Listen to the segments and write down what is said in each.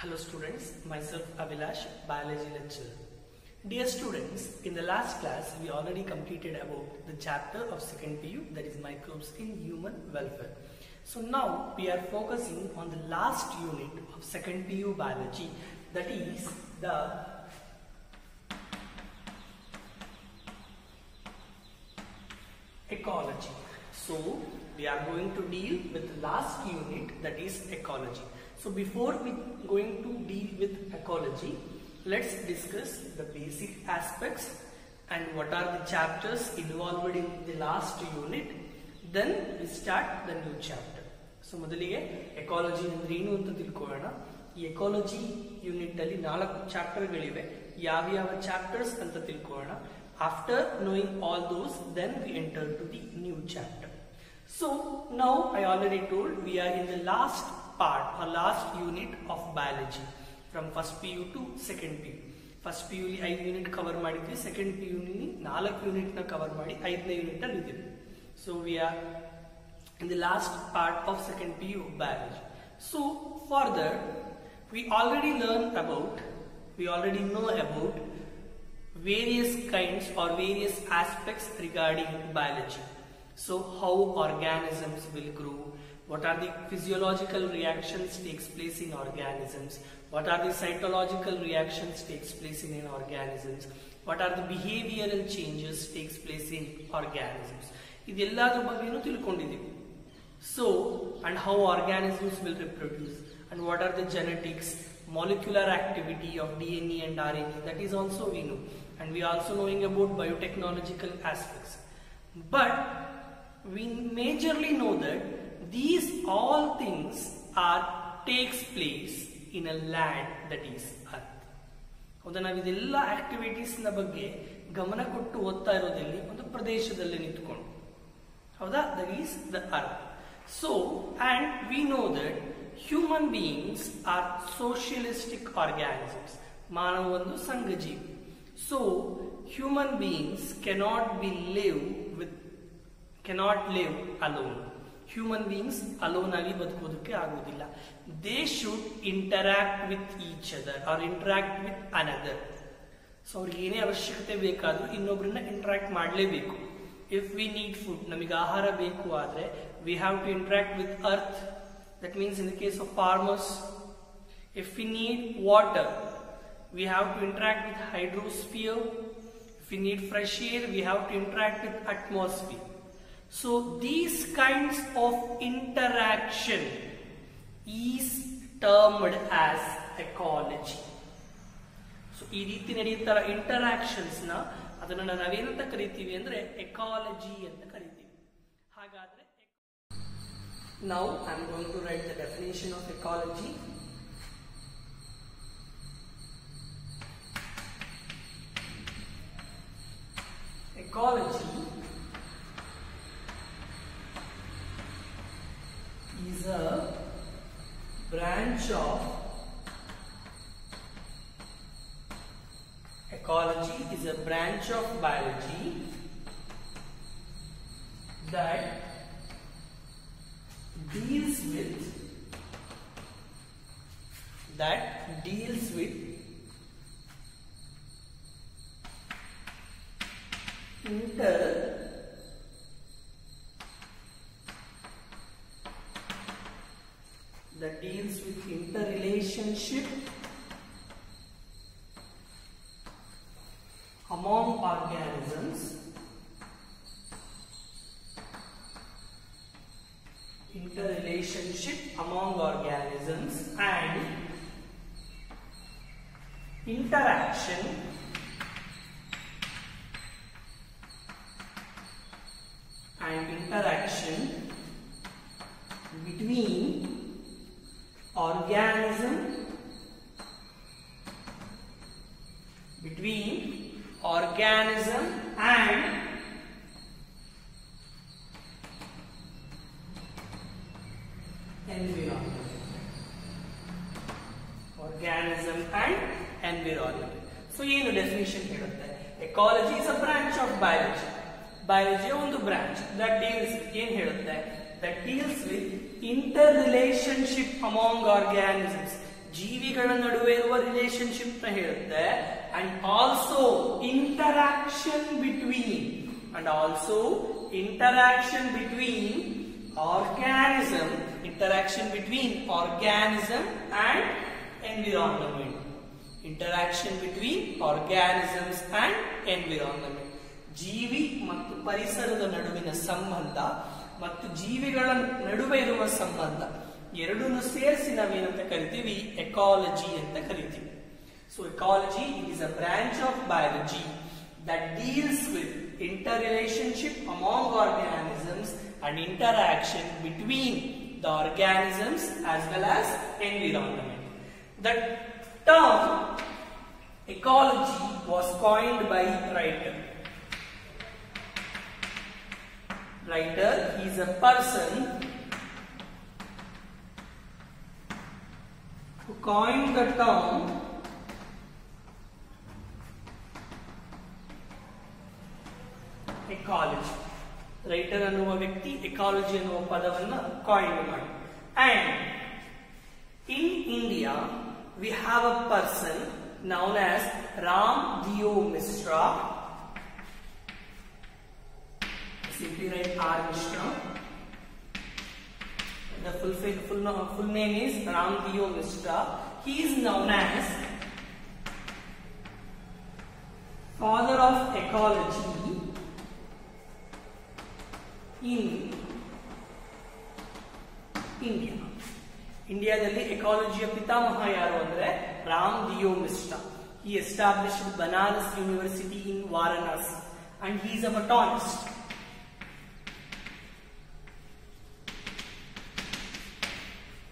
Hello students, myself Abhilash, biology lecturer. Dear students, in the last class we already completed about the chapter of second PU, that is microbes in human welfare. So now we are focusing on the last unit of second PU biology, that is the ecology. So we are going to deal with the last unit, that is ecology. So before we going to deal with ecology, let's discuss the basic aspects and what are the chapters involved in the last unit. Then we start the new chapter. So ಮೊದಲಿಗೆ ecology ಅಂದ್ರೆ ಏನು ಅಂತ ತಿಳ್ಕೊಳ್ಳೋಣ. ಈ ecology unit ಅಲ್ಲಿ 4 chapter ಗಳಿವೆ. ಯಾವ chapters ಅಂತ ತಿಳ್ಕೊಳ್ಳೋಣ. After knowing all those, then we enter to the new chapter. So now I already told we are in the last part or last unit of biology from first PU to second PU. First PU li 5 unit cover ಮಾಡಿದ್ವಿ, second PU ನಿ 4 unit ನ cover ಮಾಡಿ 5ನೇ unit ಅಲ್ಲಿ ಇದ್ದೀವಿ. So we are in the last part of second PU biology. So further we already know about various kinds or various aspects regarding biology. So how organisms will grow, what are the physiological reactions takes place in organisms, what are the cytological reactions takes place in organisms, what are the behavioral changes takes place in organisms. ಇದೆಲ್ಲದರ ಬಗ್ಗೆನೂ ತಿಳ್ಕೊಂಡಿದ್ದೀವಿ. So and how organisms will reproduce and what are the genetics, molecular activity of DNA and RNA, that is also we know, and we also knowing about biotechnological aspects. But we majorly know that these all things takes place in a land, that is earth. ಹೌದಾ, ನಾವು ಇದೆಲ್ಲ activities ನ ಬಗ್ಗೆ ಗಮನ ಕೊಟ್ಟು ಓದ್ತಾ ಇರೋದಲ್ಲಿ ಒಂದು ಪ್ರದೇಶದಲ್ಲಿ ನಿಂತ್ಕೊಂಡು, ಹೌದಾ, that is the earth. So and we know that human beings are socialistic organisms. ಮಾನವ ಒಂದು ಸಂಘಜೀವಿ. So human beings cannot live alone. Human beings alone ಆಗಿ ಬದುಕೋದಕ್ಕೆ ಆಗೋದಿಲ್ಲ. They should interact with each other or interact with another. So ಅವ್ರಿಗೆ ಏನೇ ಅವಶ್ಯಕತೆ ಬೇಕಾದ್ರೂ ಇನ್ನೊಬ್ಬರನ್ನ interact ಮಾಡಲೇಬೇಕು. If we need food, ನಮಗೆ ಆಹಾರ ಬೇಕು ಆದ್ರೆ we have to interact with earth. That means in the case of farmers, if we need water, we have to interact with hydrosphere. If we need fresh air, we have to interact with atmosphere. So these kinds of interaction is termed as ecology. So ಈ ರೀತಿ ನಡೆಯುತ್ತರ interactions ನ ಅದನ್ನ ನಾವೇನಂತ ಕರಿತೀವಿ ಅಂದ್ರೆ ecology ಅಂತ ಕರಿತೀವಿ. ಹಾಗಾದ್ರೆ now I am going to write the definition of ecology. Ecology is a branch of biology that deals with interrelationship among organisms, and interaction between organism and environment. So ಏನು definition ಹೇಳುತ್ತೆ? Ecology is a branch of biology. Biology ಒಂದು branch that deals ಏನು ಹೇಳುತ್ತೆ? That deals with interrelationship among organisms. ಜೀವಿಗಳ ನಡುವೆ ಇರುವ relationship ನ ಹೇಳುತ್ತೆ. And also interaction between organism interaction between organism and environment. Interaction between organisms and environment. ಜೀವಿ ಮತ್ತು ಪರಿಸರದ ನಡುವಿನ ಸಂಬಂಧ ಮತ್ತು ಜೀವಿಗಳ ನಡುವೆ ಇರುವ ಸಂಬಂಧ ಎರಡನ್ನು ಸೇರಿಸಿ ನಾವೇನಂತ ಕರಿತೀವಿ, ಎಕಾಲಜಿ ಅಂತ ಕರಿತೀವಿ. So ecology is a branch of biology that deals with interrelationship among organisms and interaction between the organisms as well as environment. The term ecology was coined by writer. Writer is a person who coined the term ecology. Reiter ಅನ್ನುವ ವ್ಯಕ್ತಿ ecology ಅನ್ನುವ ಪದವನ್ನು coin ಮಾಡಿ. And in India we have a person known as Ram Deo Mishra. Simply write R. Mishra. The full name is Ram Diyo Mishra. He is known as father of ecology in India. ಇಂಡಿಯಾದಲ್ಲಿ ಎಕಾಲಜಿಯ ಪಿತಾಮಹ ಯಾರು ಅಂದ್ರೆ Ram Deo Mishra. He established Banaras University in Varanasi and he is a botanist.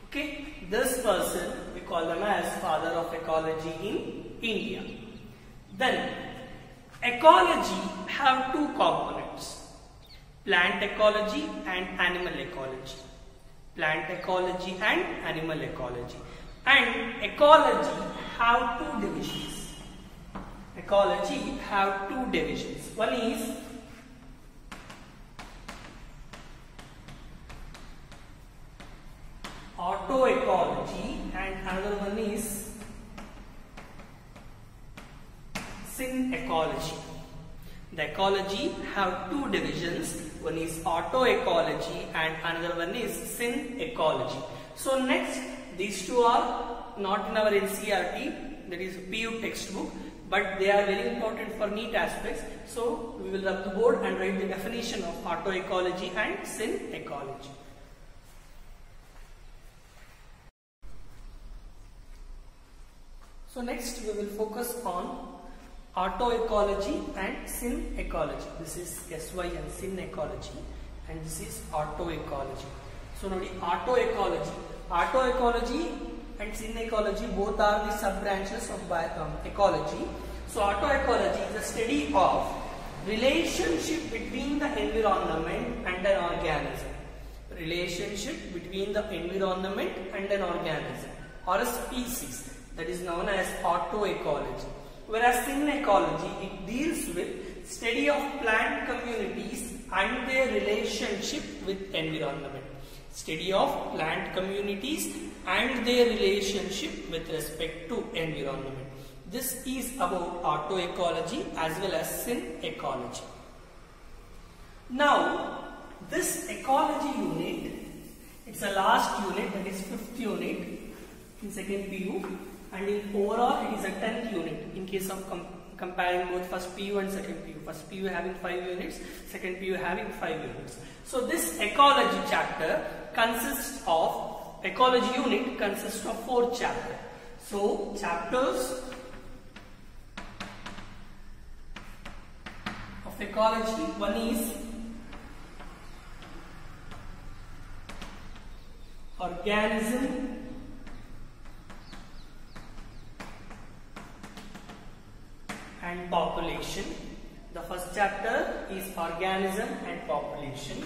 Okay, this person we call them as father of ecology in India. Then ecology have two components: plant ecology and animal ecology. Plant ecology and animal ecology. And ecology have two divisions. Ecology have two divisions. One is autoecology and another one is synecology. The ecology have two divisions. One is autoecology and another one is synecology. So next, these two are not in our NCERT, that is PU textbook, but they are very important for NEET aspects. So we will rub the board and write the definition of autoecology and synecology. So next we will focus on autoecology and synecology. This is SY and synecology and this is autoecology. So now the autoecology and synecology both are the sub branches of ecology. So autoecology is a study of relationship between the environment and an organism. Relationship between the environment and an organism or a species, that is known as autoecology. Whereas synecology, it deals with study of plant communities and their relationship with environment. Study of plant communities and their relationship with respect to environment. This is about autoecology as well as synecology. Now, this ecology unit, it's a last unit, that is 5th unit in 2nd PU. And in overall it is a 10th unit in case of comparing both first PU and second PU. First PU having 5 units, second PU having 5 units. So this ecology chapter consists of, ecology unit consists of 4 chapters. So chapters of ecology, one is organism and population. The first chapter is organism and population,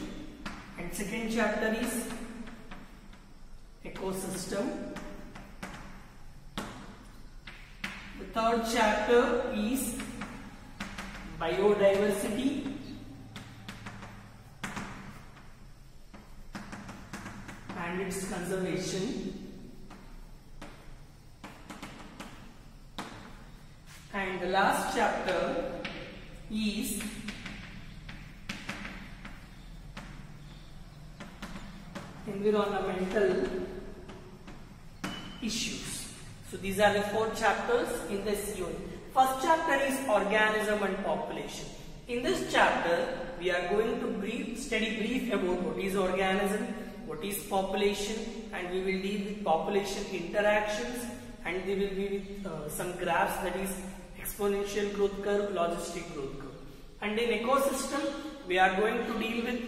and second chapter is ecosystem. The third chapter is biodiversity, and its conservation. and the last chapter is environmental issues. So these are the 4 chapters in this unit. First chapter is organism and population. In this chapter, we are going to study brief about what is organism, what is population, and we will deal with population interactions, and we will be with some graphs, that is exponential growth curve, logistic growth curve. And in ecosystem, we are going to deal with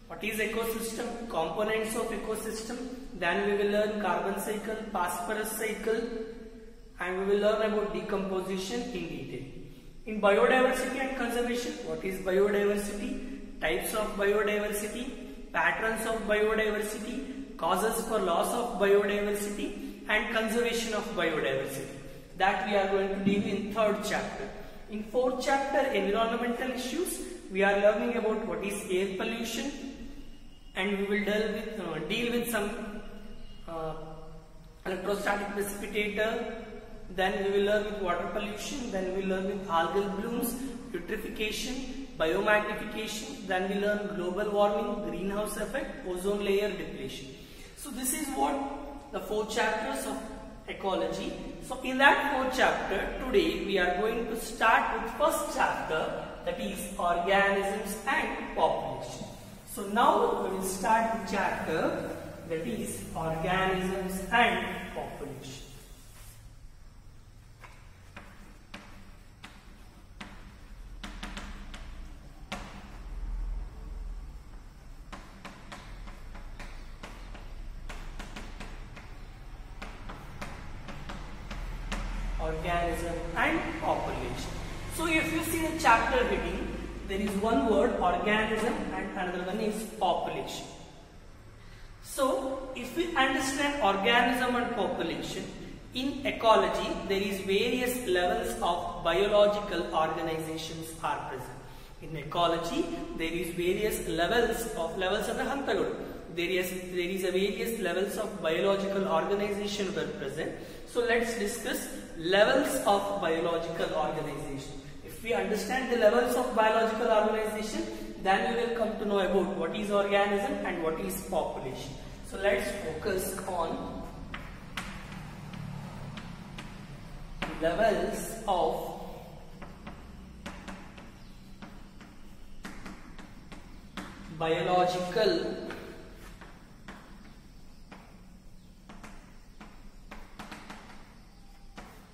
what is ecosystem, components of ecosystem, then we will learn carbon cycle, phosphorus cycle, and we will learn about decomposition in detail. In biodiversity and conservation, what is biodiversity, types of biodiversity, patterns of biodiversity, causes for loss of biodiversity, and conservation of biodiversity. That we are going to deal in 3rd chapter. In 4th chapter, environmental issues, we are learning about what is air pollution, and we will deal with some electrostatic precipitator. Then we will learn with water pollution. Then we will learn with algal blooms, eutrophication, biomagnification. Then we learn global warming, greenhouse effect, ozone layer depletion. So this is what the 4 chapters of ecology. So in that 4th chapter, today we are going to start with 1st chapter, that is organisms and population. So now we will start the chapter, that is organisms and population. Organism and population. So if you see the chapter heading, there is one word organism and another one is population. So if we understand organism and population, in ecology there is various levels of biological organizations are present. In ecology there is various levels of the hantagadu. There is a various levels of biological organization were present. So let's discuss levels of biological organization. If we understand the levels of biological organization, then we will come to know about what is organism and what is population. So let's focus on levels of biological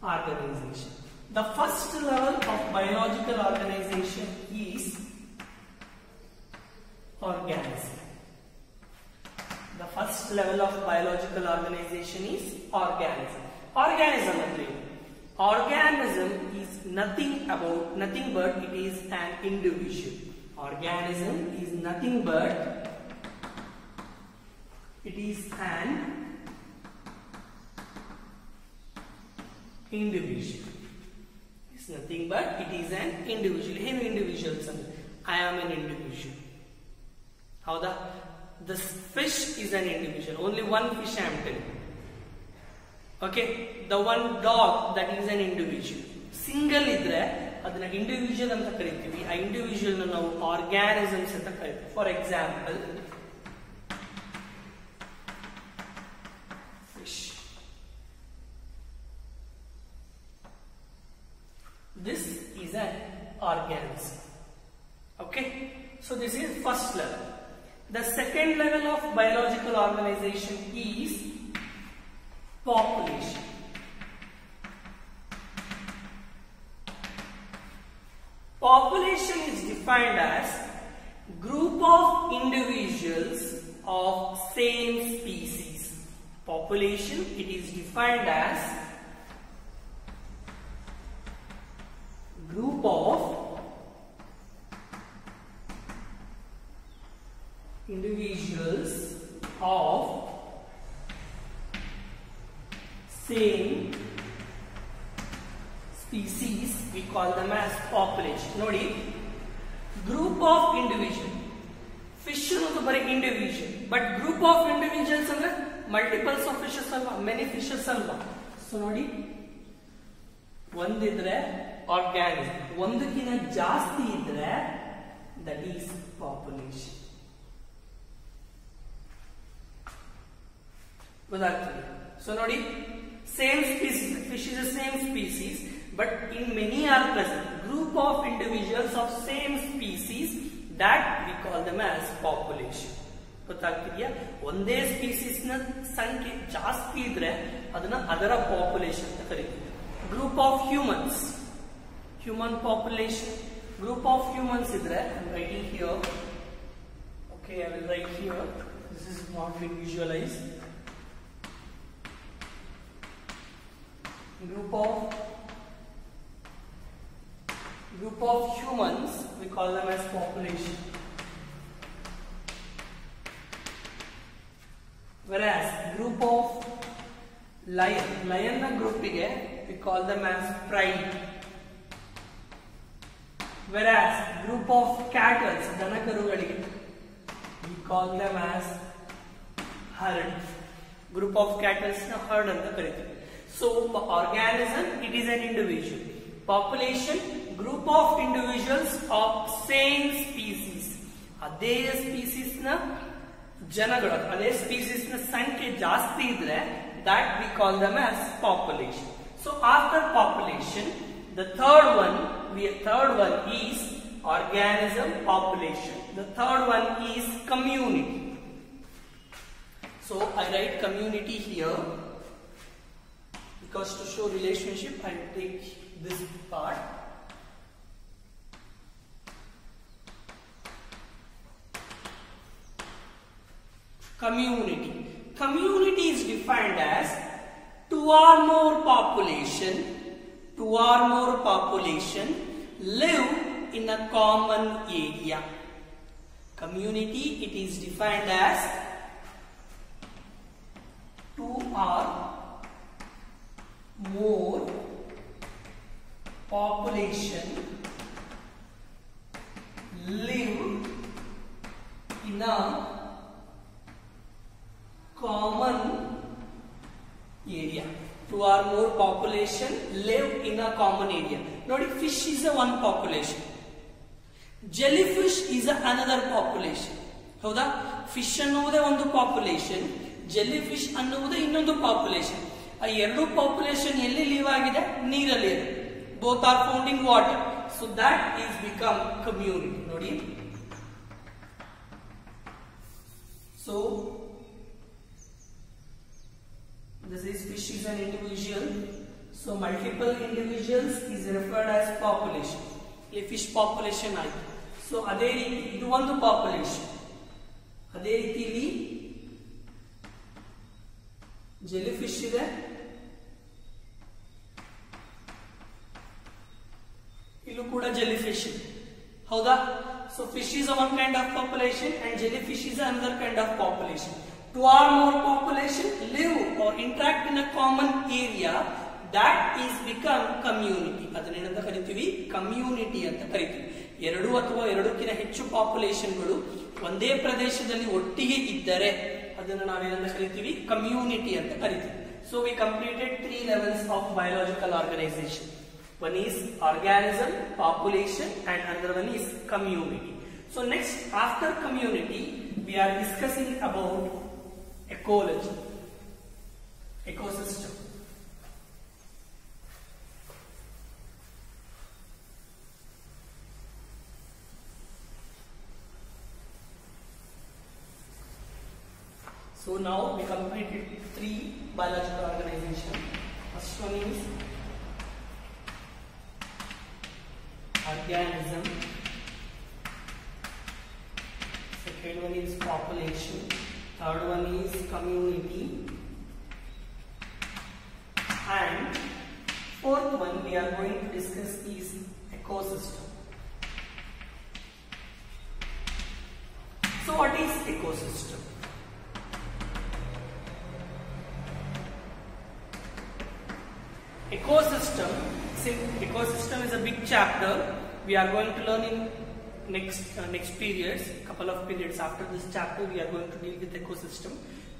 organization. The first level of biological organization is organism. The first level of biological organization is organism. Organism is nothing but it is an individual. Organism is nothing but it is an individual. It's nothing but it is an individual. Hey, individuals. I am an individual. How the fish is an individual. Only one fish I am telling. Okay, the one dog, that is an individual. Single idre adana individual anta karitivi. A individual na ನಾವು organisms anta karitivi. For example, fish. This is an organism. Okay, so this is first level. The second level of biological organization is population. Population is defined as group of individuals of same species. Population, it is defined as group of individuals of same species, we call them as population. Nodi, group of individual. Fish ಅನ್ನೋದು ಬರೀ individual, but group of individuals ಅಂದ್ರೆ multiples of fishes ಅಲ್ವಾ, many fishes ಅಲ್ವಾ. So ನೋಡಿ, ಒಂದಿದ್ರೆ organism, ಒಂದಕ್ಕಿಂತ ಜಾಸ್ತಿ ಇದ್ರೆ that is population. ಗೊತ್ತಾಗ್ತದೆ? ಸೊ ನೋಡಿ, same species, fish is the same species, but in many are present group of individuals of same species that we call them as population. ಗೊತ್ತಾಗ್ತಿದೆಯಾ? ಒಂದೇ species ನ ಸಂಖ್ಯೆ ಜಾಸ್ತಿ ಇದ್ರೆ ಅದನ್ನ ಅದರ ಪಾಪ್ಯುಲೇಷನ್ ಅಂತ ಕರೀತೀವಿ. Group of humans, human population, group of humans ಇದ್ರೆ I'm writing here. Okay, I will write here. This is not been visualized. Group of humans, we call them as population. Whereas group of lion na group ige we call them as pride. Whereas group of cattle, danakarugalige, we call them as herd. Group of cattle na herd anta kariteeve. So organism, it is an individual. Population, group of individuals of same species. ಅದೇ species ನ ಜನಗಳು, ಅದೇ species ನ ಸಂಖ್ಯೆ ಜಾಸ್ತಿ ಇದ್ರೆ that we call them as population. So after population, the third one is organism, population. The third one is community. So I write community here because to show relationship I take this part. Community. Community is defined as two or more population live in a common area. Community, it is defined as two or more population live in a common area. Two or more population live in a common area. Nodi, fish is a one population. Jellyfish is another population. ಹೌದಾ? Fish ಅನ್ನುವುದೇ ಒಂದು population, jellyfish ಅನ್ನುವುದೇ ಇನ್ನೊಂದು population. ಆ ಎರಡು population ಎಲ್ಲಿ leave ಆಗಿದೆ? ನೀರಲ್ಲಿ. Both are found in water. So that is become community. ನೋಡಿ, so this is fish is an individual, so multiple individuals is referred as population. A fish population ಆಯ್ತು. So ಅದೇ ರೀತಿ ಇದು ಒಂದು ಪಾಪ್ಯುಲೇಷನ್. ಅದೇ ರೀತಿ ಇಲ್ಲಿ ಜೆಲ್ಲಿಫಿಶ್ ಇದೆ, ಇಲ್ಲೂ ಕೂಡ ಜೆಲ್ಲಿಫಿಶ್ ಇದೆ. ಹೌದಾ? So fish is one kind of population and jellyfish is another kind of population. Two or more population live or interact in a common area, that is become community. ಅದನ್ನೇನಂತ ಕರಿತೀವಿ? Community ಅಂತ ಕರಿತೀವಿ. ಎರಡು ಅಥವಾ ಎರಡಕ್ಕಿಂತ ಹೆಚ್ಚು ಪಾಪ್ಯುಲೇಷನ್ಗಳು ಒಂದೇ ಪ್ರದೇಶದಲ್ಲಿ ಒಟ್ಟಿಗೆ ಇದ್ದರೆ ಅದನ್ನು ನಾವೇನಂತ ಕರಿತೀವಿ? ಕಮ್ಯುನಿಟಿ ಅಂತ ಕರಿತೀವಿ. So we completed 3 levels of biological organization. One is organism, population, and another one is community. So next, after community, we are discussing about ecology, ecosystem. So now we completed 3 biological organizations. First one is organism, second one is population, third one is community, and fourth one we are going to discuss is ecosystem. So what is ecosystem? Ecosystem is a big chapter. We are going to learn in next periods, couple of periods after this chapter we are going to deal with ecosystem.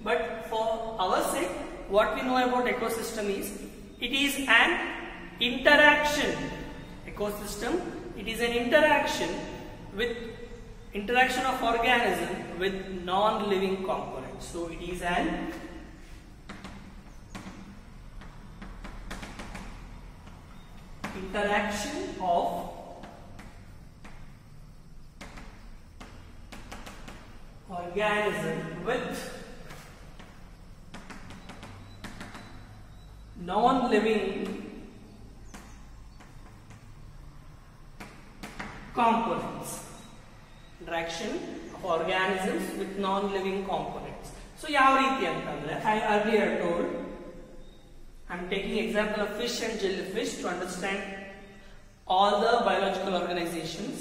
But for our sake, what we know about ecosystem is, it is an interaction. Ecosystem, it is an interaction of organism with non-living components. So it is an interaction of organism with non-living components. Interaction of organisms with non-living components. So, yav reeti antandre, I earlier told, I am taking example of fish and jellyfish to understand all the biological organizations.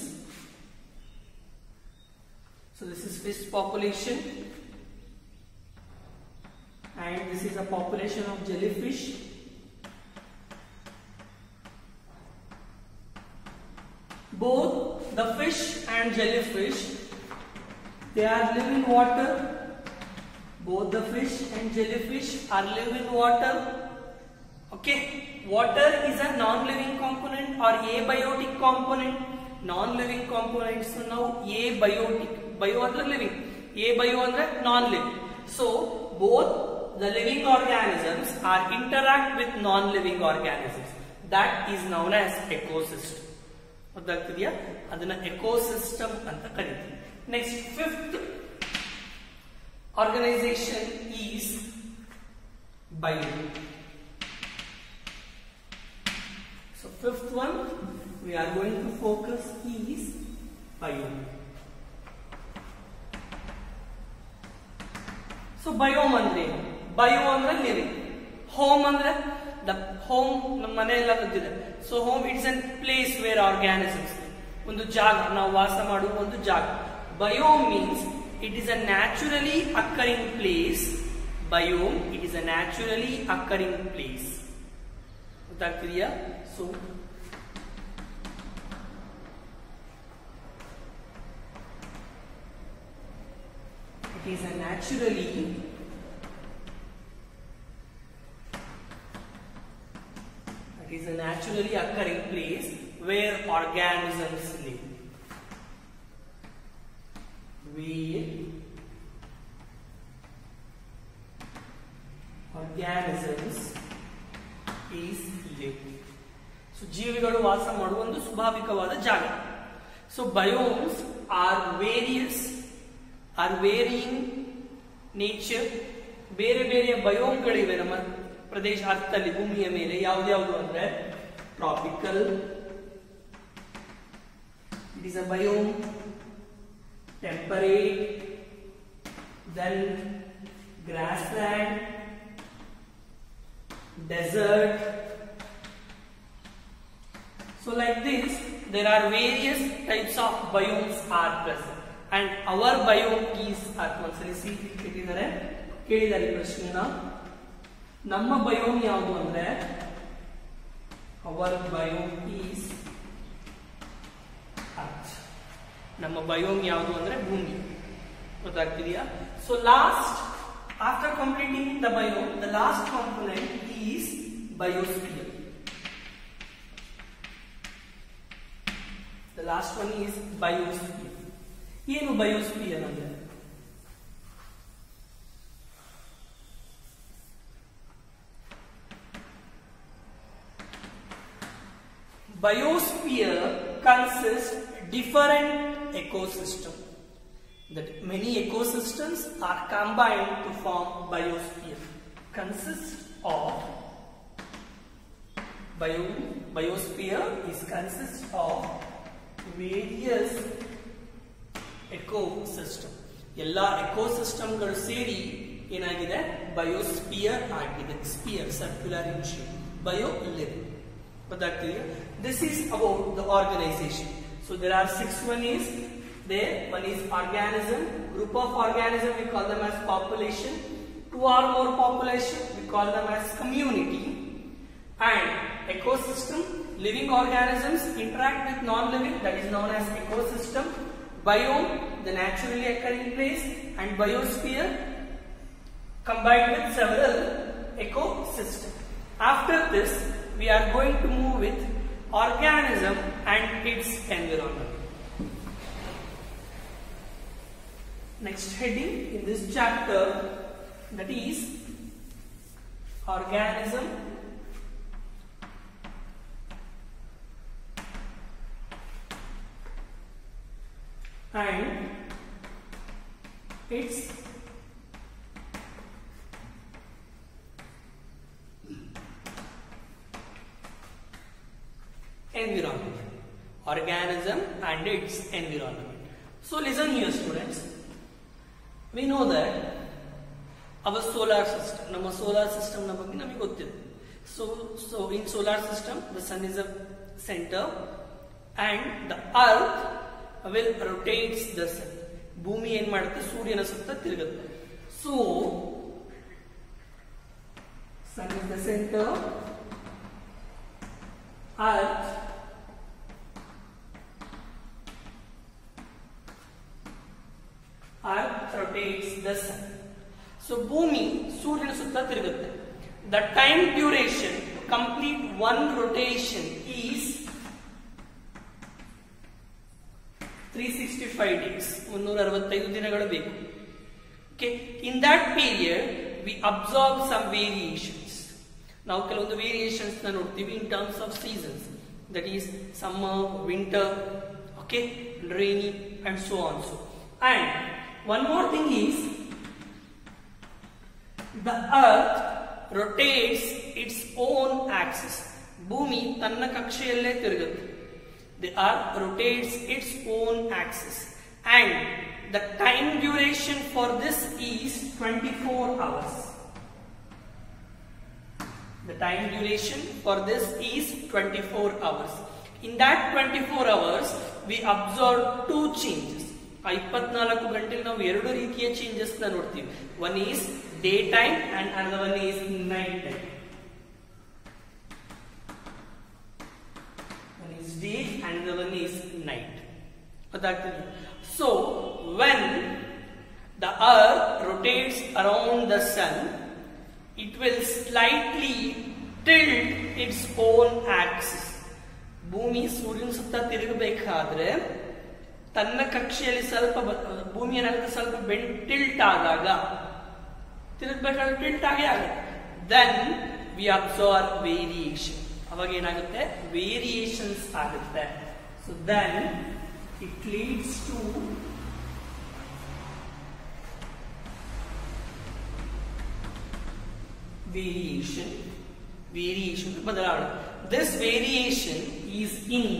So, this is fish population and this is a population of jellyfish. Both the fish and jellyfish, they are live in water. Both the fish and jellyfish are live in water. Okay, water is a non-living component or abiotic component. Non-living components now abiotic. Bio andre living. Abio andre non-living. So both the living organisms are interact with non-living organisms. That is known as ecosystem. ಅದನ್ನ ecosystem ಅಂತ ಕರೀತೀವಿ. Next, fifth organization is biome. So fifth one we are going to focus is biome. So biome ಅಂದ್ರೆ bio ಅಂದ್ರೆ living, home ಅಂದ್ರೆ the home ನಮ್ಮ ಮನೆ ಎಲ್ಲ ಗೊತ್ತಿದೆ. So home, it's a place where organisms, ಒಂದು ಜಾಗ, ನಾವು ವಾಸ ಮಾಡುವ ಒಂದು ಜಾಗ. Biome means it is a naturally occurring place. Biome, it is a naturally occurring place. ಗೊತ್ತಾಗ್ತಿದೆಯಾ? So it is a naturally occurring place where organisms live. Where organisms is live. So ಜೀವಿಗಳು ವಾಸ ಮಾಡುವ ಒಂದು ಸ್ವಾಭಾವಿಕವಾದ ಜಾಗ. So biomes are varying nature. ಬೇರೆ ಬೇರೆ ಬಯೋಮ್ಗಳಿವೆ ನಮ್ಮ ಪ್ರದೇಶ ಅರ್ಥದಲ್ಲಿ ಭೂಮಿಯ ಮೇಲೆ. ಯಾವ್ದು ಅಂದ್ರೆ tropical, it is a biome, temperate, then grassland, desert. So like this there are various types of biomes are present and our biome is ಒಂದ್ಸಲಿಸಿ ಕೇಳಿದ್ದಾರೆ ಪ್ರಶ್ನೆನ. ನಮ್ಮ ಬಯೋಮ್ ಯಾವುದು ಅಂದ್ರೆ our biome is earth. ನಮ್ಮ ಬಯೋಮ್ ಯಾವುದು ಅಂದ್ರೆ ಭೂಮಿ. ಗೊತ್ತಾಗ್ತಿದೆಯಾ? So last, after completing the biome, the last component is biosphere. The last one is biosphere. ಏನು biosphere ಅಂದ್ರೆ? Biosphere consists different ecosystem. That many ecosystems are combined to form biosphere. Consists of biosphere is consists of various ecosystem. ಎಲ್ಲ ecosystemಗಳು ಸೇರಿ ಏನಾಗಿದೆ biosphere ಆಗಿದೆ. Sphere circular in shape. Bio living. This is about the organization. So there are 6 one is there. One is organism, group of organism, we call them as population. 2 or more population, we call them as community. And ecosystem, living organisms interact with non-living, that is known as ecosystem. Biome, the naturally occurring place, and biosphere combined with several ecosystems. After this, we we are going to move with organism and its environment. Next heading in this chapter, that is organism and its environment. Organism and its environment. So listen here, students. We know that our solar system, ನಮ್ಮ solar system ನ ಬಗ್ಗೆ ನಮಗೆ ಗೊತ್ತಿದೆ. So in solar system, the sun is a center and the earth will rotates the sun. ಭೂಮಿ ಏನ್ ಮಾಡುತ್ತೆ, ಸೂರ್ಯನ ಸುತ್ತ ತಿರುಗುತ್ತೆ. So sun is the center, earth rotates the sun. So ಭೂಮಿ ಸೂರ್ಯನ ಸುತ್ತ ತಿರುಗುತ್ತೆ. The time duration to complete one rotation is 365 days. 365 ದಿನಗಳು ಬೇಕು. Okay, in that period we observe some variations. ನಾವು ಕೆಲವೊಂದು ವೇರಿಯೇಷನ್ಸ್ ನ ನೋಡ್ತೀವಿ in terms of seasons, that is summer, winter, okay, rainy and so on. So and one more thing is the earth rotates its own axis. ಭೂಮಿ ತನ್ನ ಕಕ್ಷೆಯಲ್ಲೇ ತಿರುಗುತ್ತೆ. The earth rotates its own axis and the time duration for this is 24 hours. The time duration for this is 24 hours. In that 24 hours we observe two changes. 24 ಗಂಟೆಯಲ್ಲಿ ನಾವು ಎರಡು ರೀತಿಯ changes ನ ನೋಡ್ತೀವಿ. One is daytime and another one is night time. One is day and another one is night. So when the earth rotates around the sun, it will slightly tilt its own axis. ಭೂಮಿ ಸೂರ್ಯನ ಸುತ್ತ ತಿರುಗಬೇಕಾದ್ರೆ ತನ್ನ ಕಕ್ಷೆಯಲ್ಲಿ ಸ್ವಲ್ಪ ಭೂಮಿಯ ಸ್ವಲ್ಪ tilt ಆದಾಗ ತಿರುಗಬೇಕಾದ್ರೆ tilt ಆಗೇ ಆಗುತ್ತೆ. Then we observe variation. ಅವಾಗ ಏನಾಗುತ್ತೆ, ವೇರಿಯೇಷನ್ಸ್ ಆಗುತ್ತೆ. So then it leads to variation ಬದಲಾವಣೆ. This variation is in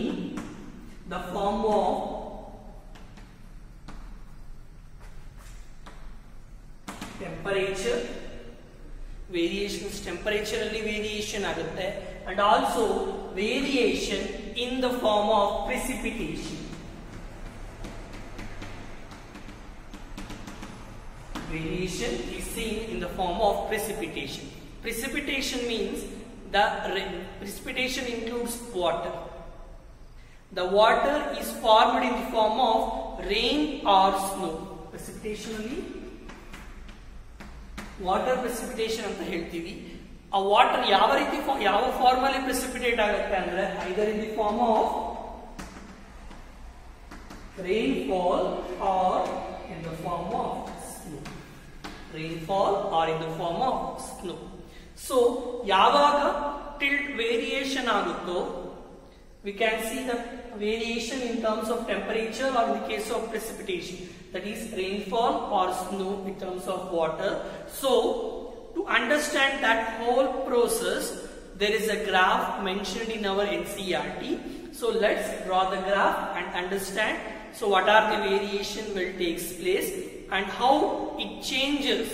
the form of temperature. Variations temperature alli variation agutte and also variation in the form of precipitation. Variation is seen in the form of precipitation. Precipitation means precipitation includes water. The water is formed in the form of rain or snow. Precipitation only water precipitation ಅಂತ ಹೇಳ್ತೀವಿ. ಆ water ಯಾವ ರೀತಿ ಯಾವ form ಅಲ್ಲಿ precipitate ಆಗುತ್ತೆ ಅಂದ್ರೆ either in the form of rainfall or in the form of snow. Rainfall or in the form of snow. So ಯಾವಾಗ ಟಿಲ್ಟ್ ವೇರಿಯೇಷನ್ ಆಗುತ್ತೋ we can see the variation in terms of temperature or in the case of precipitation, that is rainfall or snow in terms of water. So to understand that whole process, there is a graph mentioned in our NCERT. So let's draw the graph and understand so what are the variation will takes place and how it changes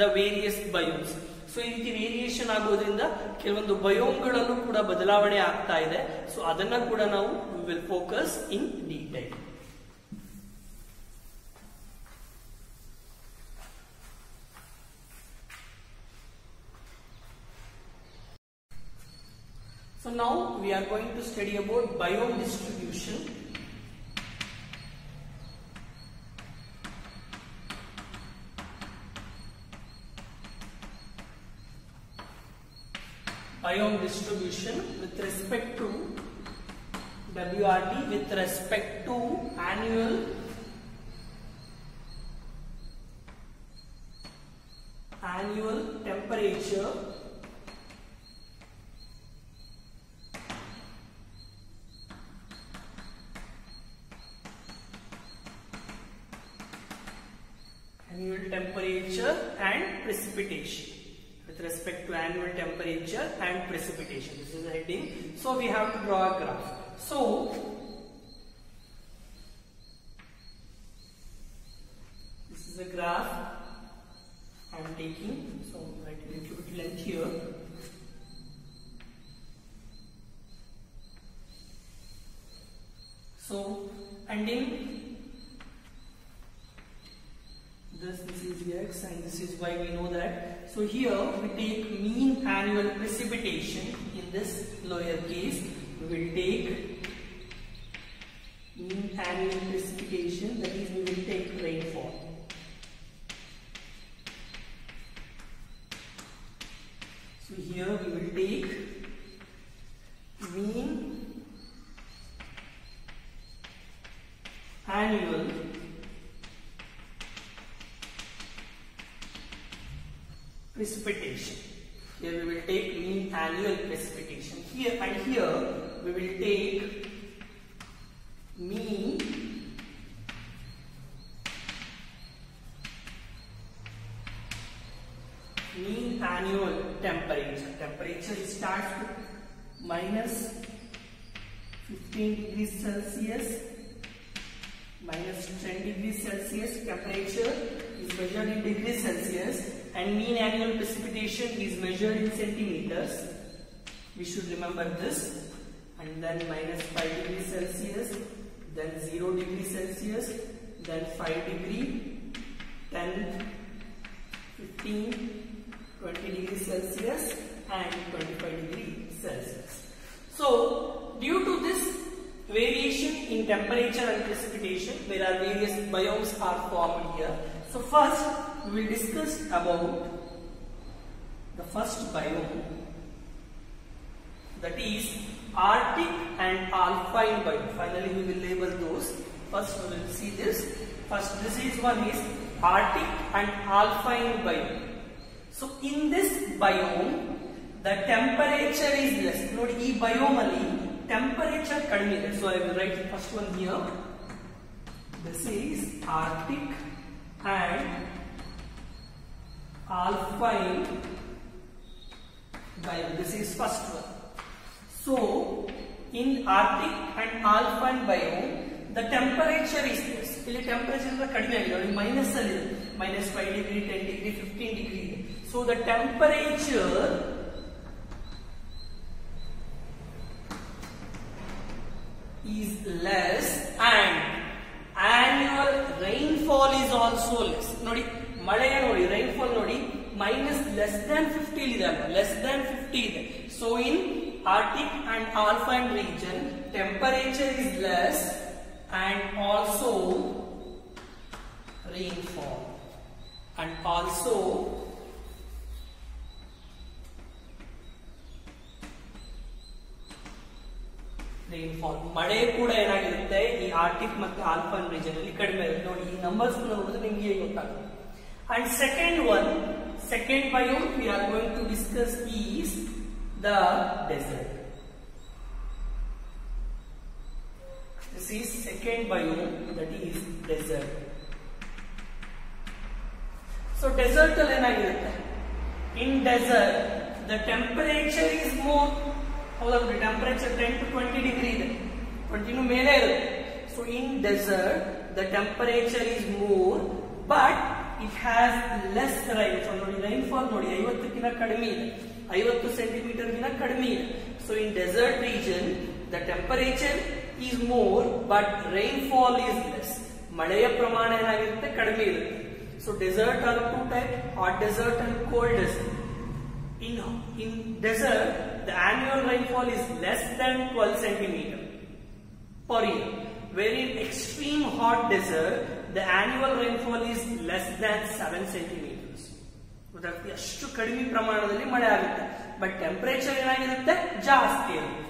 the various biomes. So ಈ ರೀತಿ variation ಆಗೋದ್ರಿಂದ ಕೆಲವೊಂದು ಬಯೋಮ್ಗಳಲ್ಲೂ ಕೂಡ ಬದಲಾವಣೆ ಆಗ್ತಾ ಇದೆ. So ಅದನ್ನ ಕೂಡ ನಾವು will focus in detail. So now we are going to study about biome distribution. biome distribution with respect to WRT with respect to annual temperature and precipitation. With respect to annual temperature and precipitation, this is the heading. So we have to draw a graph. So this is a graph I am taking. So write a little bit length here. So and in this is x and this is y, we know that. So here we take mean annual precipitation. In this lower case we will take mean annual precipitation, that is we will take rainfall. So here we will take mean annual precipitation. Here we will take mean annual precipitation. Here and here we will take mean annual temperature. Temperature starts with minus 15 degrees Celsius, minus 10 degrees Celsius. Temperature is measured in degrees Celsius and mean annual precipitation is measured in centimeters. We should remember this. And then minus 5 degrees Celsius, then 0 degrees Celsius, then 5 degree, 10, 15, 20 degrees Celsius and 25 degrees Celsius. So due to this variation in temperature and precipitation, there are various biomes are formed here. So first we will discuss about the first biome, that is Arctic and Alpine biome. Finally we will label those. First we will see this. First this is one is Arctic and Alpine biome. So in this biome the temperature is less. Nodi ee biome alli temperature kadime ಇದೆ. So I will write the first one here. This is Arctic and Alpine biome. This is first one. So in Arctic and Alpine biome the temperature is less. ಇಲ್ಲಿ temperature ಕಡಿಮೆ ಆಗಿದೆ ನೋಡಿ, minus ಅಲ್ಲಿ ಇದೆ, minus 5 degree, 10 degree, 15 degree. So the temperature is less and annual rainfall is also less. ನೋಡಿ ಮಳೆಯ ನೋಡಿ rainfall ನೋಡಿ minus less than 50 ಇದೆ ಅಲ್ವಾ, less than 50 ಇದೆ. So in Arctic and Alpine region temperature is less and also rainfall and also rainfall. ಮಳೆ ಕೂಡ ಏನಾಗಿರುತ್ತೆ ಈ ಆರ್ಟಿಕ್ ಮತ್ತು ಆಲ್ಪೈನ್ ರೀಜನ್ ಅಲ್ಲಿ ಕಡಿಮೆ ಇರುತ್ತೆ. ನೋಡಿ ಈ ನಂಬರ್ಸ್ ನೋಡಿದ್ರೆ ನಿಮಗೆ ಗೊತ್ತಾಗುತ್ತೆ. And second biome we are going to discuss is the desert. This is second biome, that is desert. So desert ಅಲ್ಲಿ ಏನಾಗಿರುತ್ತೆ, in desert the temperature is more. ಹೌದಲ್ರಿ, ಟೆಂಪರೇಚರ್ 10 to 20 ಡಿಗ್ರಿ ಇದೆ, 20 ಮೇಲೆ ಇರುತ್ತೆ. So in desert the temperature is more but it has less rainfall. ನೋಡಿ rainfall ನೋಡಿ 50 ಕಿಂತ ಕಡಿಮೆ ಇದೆ, 50 ಸೆಂಟಿಮೀಟರ್ ಗಿಂತ ಕಡಿಮೆ ಇದೆ. So in desert region the temperature is more but rainfall is less. ಮಳೆಯ ಪ್ರಮಾಣ ಏನಾಗಿರುತ್ತೆ, ಕಡಿಮೆ ಇರುತ್ತೆ. So desert are two types, hot desert and cold desert. In desert the annual rainfall is less than 12 centimeter per year, where in extreme hot desert the annual rainfall is less than 7 centimeters. ಅಷ್ಟು ಕಡಿಮೆ ಪ್ರಮಾಣದಲ್ಲಿ ಮಳೆ ಆಗುತ್ತೆ. But temperature ಏನಾಗಿರುತ್ತೆ ಜಾಸ್ತಿ ಇರುತ್ತೆ.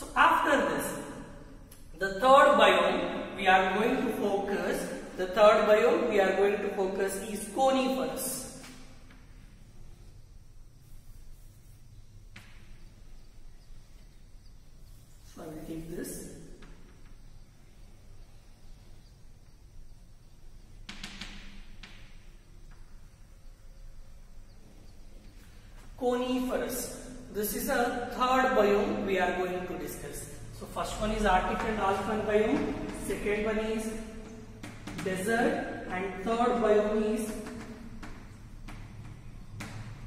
So after this the third biome we are going to focus is coniferous. So I will take this. Coniferous. This is a third biome we are going to discuss. So first one is Arctic and alpine biome, second one is desert, and third biome is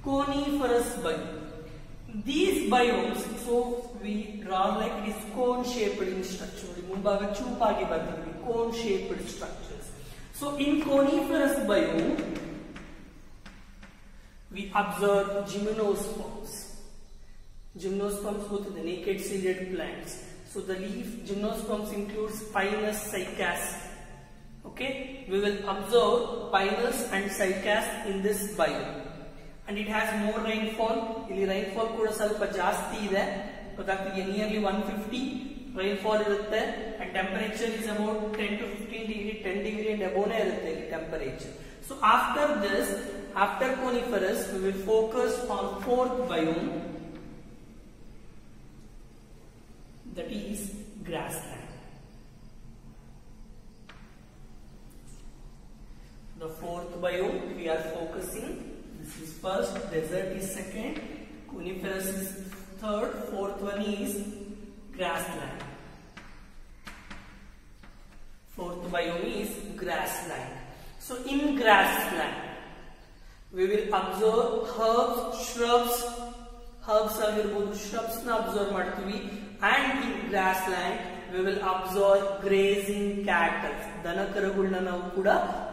coniferous biome. These biomes, so we draw like this cone shaped in structure. Munbaga choopagi bardhivi cone shaped structures. So in coniferous biome we observe gymnosperms. Gymnosperms both the naked seeded plants. So the leaf gymnosperms includes Pinus cycas. Okay, we will observe Pinus and cycas in this biome, and it has more rainfall. Illi rainfall kuda salpa jaasti ide, gottagtide nearly 150 rainfall irutte, and temperature is about 10 to 15 degree, 10 degree and above irutte temperature. So after this, after coniferous, we will focus on fourth biome, that is grassland. The fourth biome we are focusing, this is first, desert is second, coniferous is third, fourth one is grassland. Fourth biome is grassland. So in grassland we will observe herbs, shrubs ಆಗಿರಬಹುದು, shrubs na observe ಮಾಡ್ತೀವಿ. And in grassland we will observe grazing cattle. ದನ ಕರುಗಳನ್ನ ನಾವು ಕೂಡ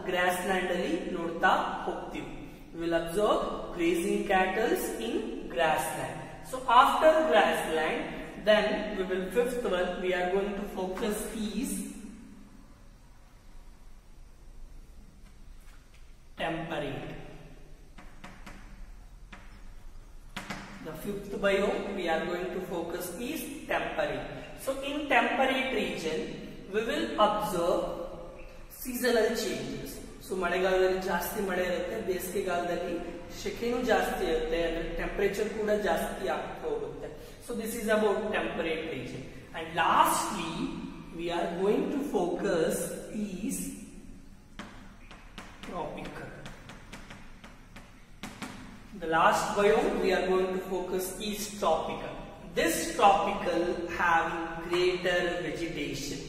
grassland ಅಲ್ಲಿ ನೋಡ್ತಾ ಹೋಗ್ತೀವಿ. We will observe grazing cattle in grassland. So after grassland, then we will fifth one we are going to focus is temperate. The fifth biome we are going to focus is temperate. So in temperate region we will observe seasonal changes. So ಮಳೆಗಾಲದಲ್ಲಿ ಜಾಸ್ತಿ ಮಳೆ ಇರುತ್ತೆ, ಬೇಸಿಗೆಗಾಲದಲ್ಲಿ ಶೆಕೆನೂ ಜಾಸ್ತಿ ಇರುತ್ತೆ, ಅಂದ್ರೆ temperature ಕೂಡ ಜಾಸ್ತಿ ಆಗ್ತಾ ಹೋಗುತ್ತೆ. So this is about temperate region. And lastly we are going to focus is tropical. The last biome we are going to focus is tropical. This tropical having greater vegetation.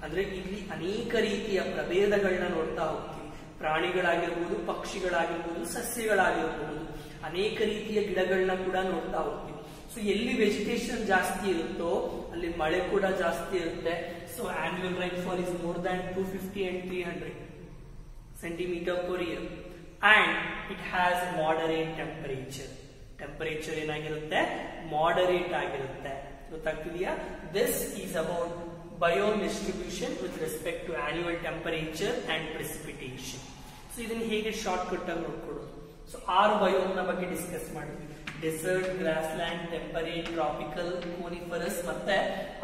ಅಂದ್ರೆ ಇಲ್ಲಿ ಅನೇಕ ರೀತಿಯ ಪ್ರಭೇದಗಳನ್ನ ನೋಡ್ತಾ ಹೋಗ್ತೀವಿ. ಪ್ರಾಣಿಗಳಾಗಿರಬಹುದು, ಪಕ್ಷಿಗಳಾಗಿರಬಹುದು, ಸಸ್ಯಗಳಾಗಿರಬಹುದು, ಅನೇಕ ರೀತಿಯ ಗಿಡಗಳನ್ನ ಕೂಡ ನೋಡ್ತಾ ಹೋಗ್ತೀವಿ. ಸೊ ಎಲ್ಲಿ ವೆಜಿಟೇಷನ್ ಜಾಸ್ತಿ ಇರುತ್ತೋ ಅಲ್ಲಿ ಮಳೆ ಕೂಡ ಜಾಸ್ತಿ ಇರುತ್ತೆ. So annual rainfall is more than 250 and 300 centimeter per year. And it has moderate temperature. Temperature ಏನಾಗಿರುತ್ತೆ, moderate ಆಗಿರುತ್ತೆ. ಗೊತ್ತಾಗ್ತಿದೆಯಾ? This is about biome distribution with respect to annual temperature and precipitation. So ಇದನ್ನ ಹೇಗೆ ಶಾರ್ಟ್ ಕಟ್ ಆಗಿ ನೋಡ್ಕೊಳ್ಳೋದು. So 6 biome ನ ಬಗ್ಗೆ discuss ಮಾಡಿದ್ವಿ. Desert, grassland, temperate, tropical, coniferous ಮತ್ತೆ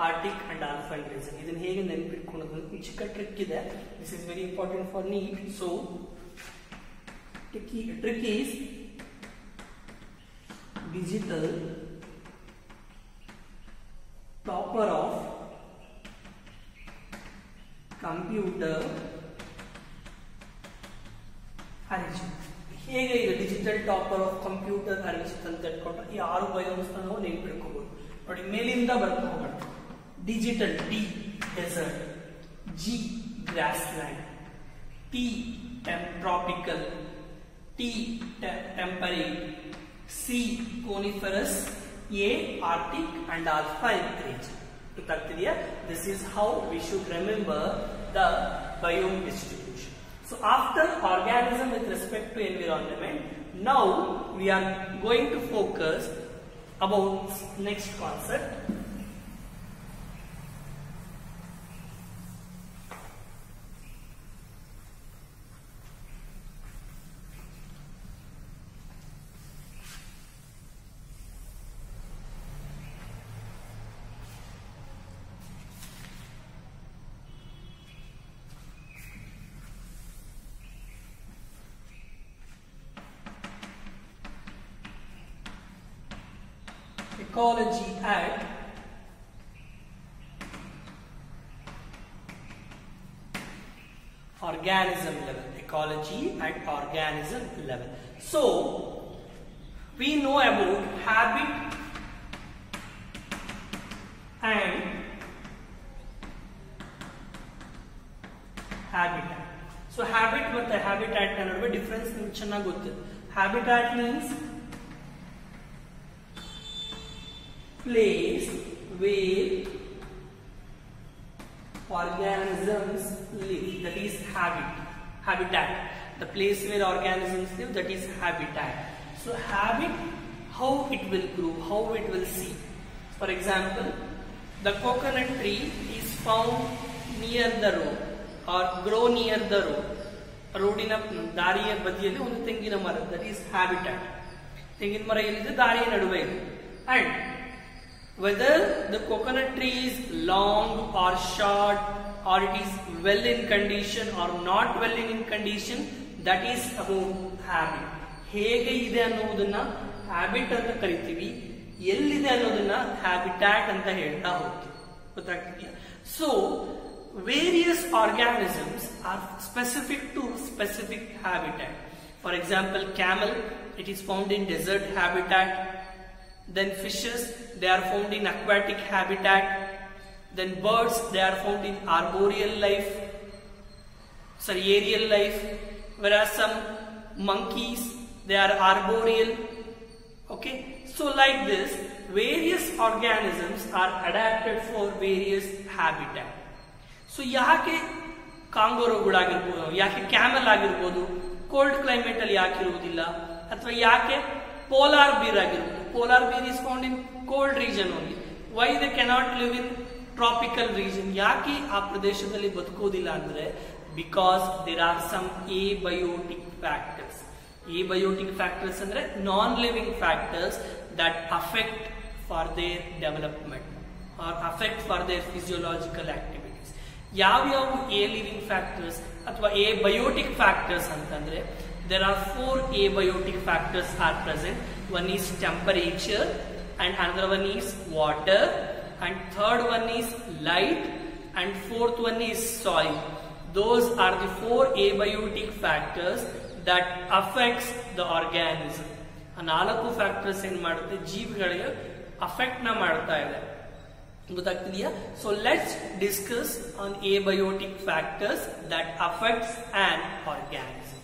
ಆರ್ಟಿಕ್ ಅಂಡ್ ಆಲ್ಪೈನ್ ರೀಜನ್. ಇದನ್ನ ಹೇಗೆ ನೆನಪಿಟ್ಕೊಳ್ಳೋದು, ಚಿಕ್ಕ ಟ್ರಿಕ್ ಇದೆ. This is very important for NEET. So trick is digital topper of computer Arijit. ಹೇಗೆ ಈಗ digital topper of computer Arijit ಅಂತ ಹೇಳ್ಕೊಂಡ್ರೆ ಈ 6 ಬಯೋಮ್ಸ್ ನಾವು ನೆನಪಿಟ್ಕೋಬಹುದು. ನೋಡಿ ಮೇಲಿಂದ ಬರ್ತಾ ಹೋಗೋಣ. Digital, D desert, G grassland, T tropical, T temperate, C coniferous, A arctic and alpine region. This is how we should remember the biome distribution. So after organism with respect to environment, now we are going to focus about next concept. ecology at organism level. Ecology at organism level. So we know about habit and habitat. So habit ಮತ್ತೆ habitat ನಡುವೆ difference ನಿಮಗೆ ಚೆನ್ನಾಗಿ ಗೊತ್ತಿದೆ. Habitat means place where organisms live, that is habitat. The place where organisms live, that is habitat. So habit, how it will grow, how it will see. For example, the coconut tree is found near the road or grow near the road. ರೋಡಿನ ದಾರಿಯ ಬದಿಯಲ್ಲಿ ಒಂದು ತೆಂಗಿನ ಮರ, that is habitat. ತೆಂಗಿನ ಮರ ಎಲ್ಲಿದೆ? ದಾರಿಯ ನಡುವೆ ಇದೆ. And whether the coconut tree is long or short, or it is well in condition or not well in condition, that is about habit. ಹೇಗೆ ಇದೆ ಅನ್ನೋದನ್ನ ಹ್ಯಾಬಿಟ್ ಅಂತ ಕರಿತೀವಿ, ಎಲ್ಲಿದೆ ಅನ್ನೋದನ್ನ ಹ್ಯಾಬಿಟ್ಯಾಟ್ ಅಂತ ಹೇಳ್ತಾ ಹೋಗ್ತೀವಿ. ಗೊತ್ತಾಗ್ತಿದೆಯಾ? So various organisms are specific to specific habitat. For example, camel, it is found in desert habitat. Then fishes, they are found in aquatic habitat. Then birds, they are found in aerial life. Whereas some monkeys, they are arboreal. Okay, so like this, various organisms are adapted for various habitat. So ಯಾಕೆ ಕಾಂಗೋರುಗಳಾಗಿರ್ಬೋದು, ಯಾಕೆ camel ಆಗಿರ್ಬೋದು cold climate ಅಲ್ಲಿ ಯಾಕೆ ಇರುವುದಿಲ್ಲ, ಅಥವಾ ಯಾಕೆ polar bear ಆಗಿರ್ಬೋದು, polar bear is found in cold region only, why they cannot live in tropical region, ಯಾಕೆ ಆ ಪ್ರದೇಶದಲ್ಲಿ ಬದುಕೋದಿಲ್ಲ ಅಂದ್ರೆ because there are some abiotic factors. Abiotic factors ಅಂದ್ರೆ non living factors that affect for their development or affect for their physiological activities. ಯಾವ್ಯಾವ a living factors ಅಥವಾ abiotic factors ಅಂತಂದ್ರೆ there are 4 abiotic factors are present. One is temperature, and another one is water, and third one is light, and fourth one is soil. Those are the 4 abiotic factors that affects the organism. ಆ 4 factors ಏನ್ ಮಾಡುತ್ತೆ, ಜೀವಿಗಳಿಗೆ affect ನ ಮಾಡ್ತಾ ಇದೆ. ಗೊತ್ತಾಗ್ತಿದೆಯಾ? So let's discuss on abiotic factors that affects an organism.